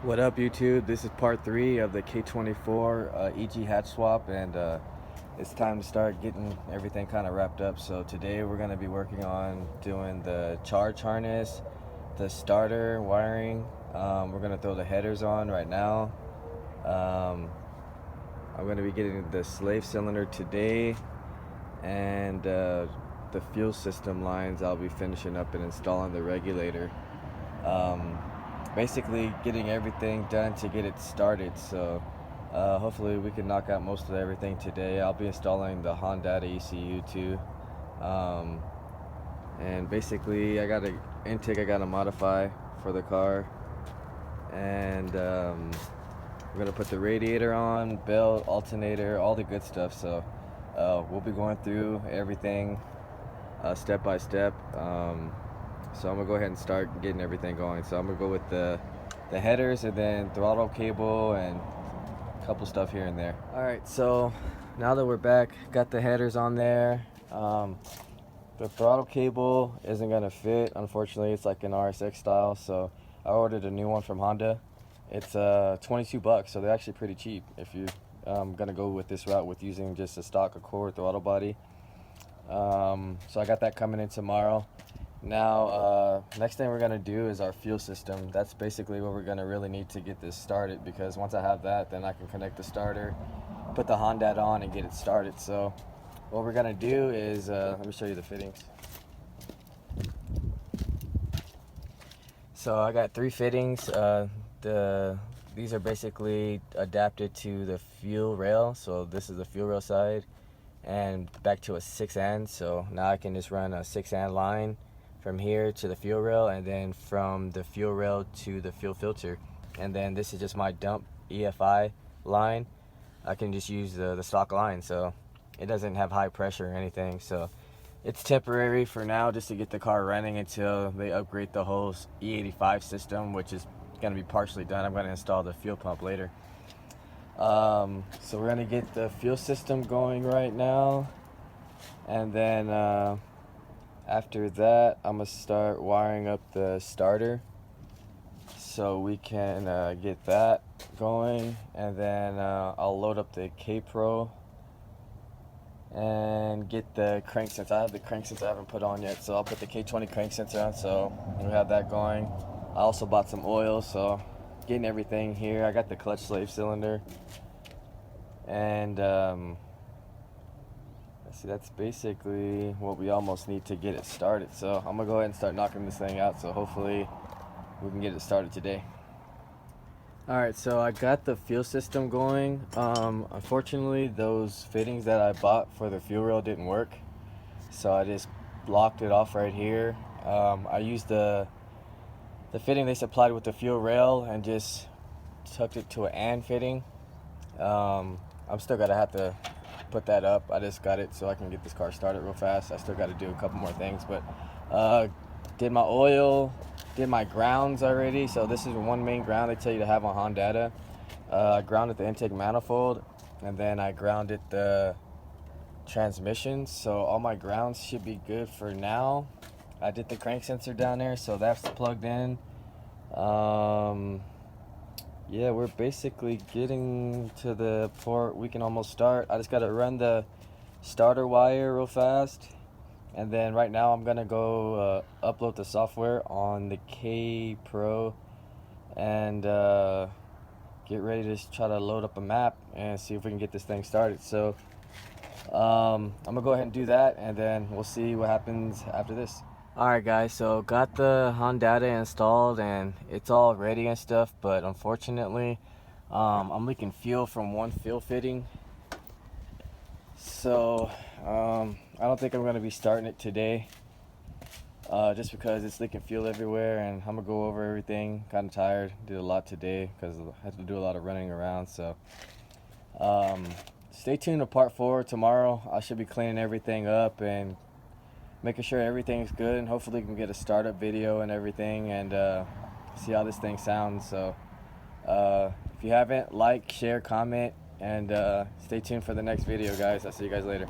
What up, YouTube? This is part 3 of the K24 EG hatch swap, and it's time to start getting everything kind of wrapped up. So today we're going to be working on doing the charge harness, the starter wiring. We're going to throw the headers on right now. I'm going to be getting the slave cylinder today, and the fuel system lines I'll be finishing up and installing the regulator. Basically getting everything done to get it started. So hopefully we can knock out most of everything today. I'll be installing the HONDATA ECU too, and basically I got an intake I got to modify for the car, and we're gonna put the radiator on, belt, alternator, all the good stuff. So we'll be going through everything step by step. So I'm gonna go ahead and start getting everything going. So I'm gonna go with the headers, and then throttle cable and a couple stuff here and there. All right, so now that we're back, got the headers on there. The throttle cable isn't gonna fit, unfortunately. It's like an RSX style, so I ordered a new one from Honda. It's 22 bucks, so they're actually pretty cheap if you're gonna go with this route with using just a stock Accord throttle body. So I got that coming in tomorrow. Now next thing we're gonna do is our fuel system. That's basically what we're gonna really need to get this started, because once I have that, then I can connect the starter, put the HONDATA on, and get it started. So what we're gonna do is let me show you the fittings. So I got 3 fittings. These are basically adapted to the fuel rail. So this is the fuel rail side and back to a 6-and. So now I can just run a 6-and line from here to the fuel rail, and then from the fuel rail to the fuel filter. And then this is just my dump EFI line. I can just use the stock line, so it doesn't have high pressure or anything. So it's temporary for now, just to get the car running until they upgrade the whole E85 system, which is going to be partially done. I'm going to install the fuel pump later. So we're going to get the fuel system going right now, and then after that I'm going to start wiring up the starter so we can get that going, and then I'll load up the K-Pro and get the crank sensor. I have the crank sensor I haven't put on yet, so I'll put the K20 crank sensor on, so we have that going. I also bought some oil, so getting everything here. I got the clutch slave cylinder, and let's see, that's basically what we almost need to get it started. So I'm gonna go ahead and start knocking this thing out, so hopefully we can get it started today. Alright, so I got the fuel system going. Unfortunately, those fittings that I bought for the fuel rail didn't work, so I just blocked it off right here. I used the fitting they supplied with the fuel rail and just tucked it to an and fitting. I'm still gonna have to put that up. I just got it so I can get this car started real fast. I still got to do a couple more things, but did my oil, did my grounds already. So this is one main ground they tell you to have on HONDATA. I grounded the intake manifold, and then I grounded the transmission. So all my grounds should be good for now. I did the crank sensor down there, so that's plugged in. Yeah, we're basically getting to the port. We can almost start. I just got to run the starter wire real fast, and then right now I'm gonna go upload the software on the K-Pro and get ready to try to load up a map and see if we can get this thing started. So I'm gonna go ahead and do that, and then we'll see what happens after this. Alright guys, so got the HONDATA installed and it's all ready and stuff, but unfortunately I'm leaking fuel from one fuel fitting. So I don't think I'm going to be starting it today, just because it's leaking fuel everywhere, and I'm going to go over everything. Kind of tired, did a lot today because I had to do a lot of running around. So stay tuned to part 4 tomorrow. I should be cleaning everything up and making sure everything's good, and hopefully we can get a startup video and everything, and see how this thing sounds. So if you haven't, like, share, comment, and stay tuned for the next video, guys. I'll see you guys later.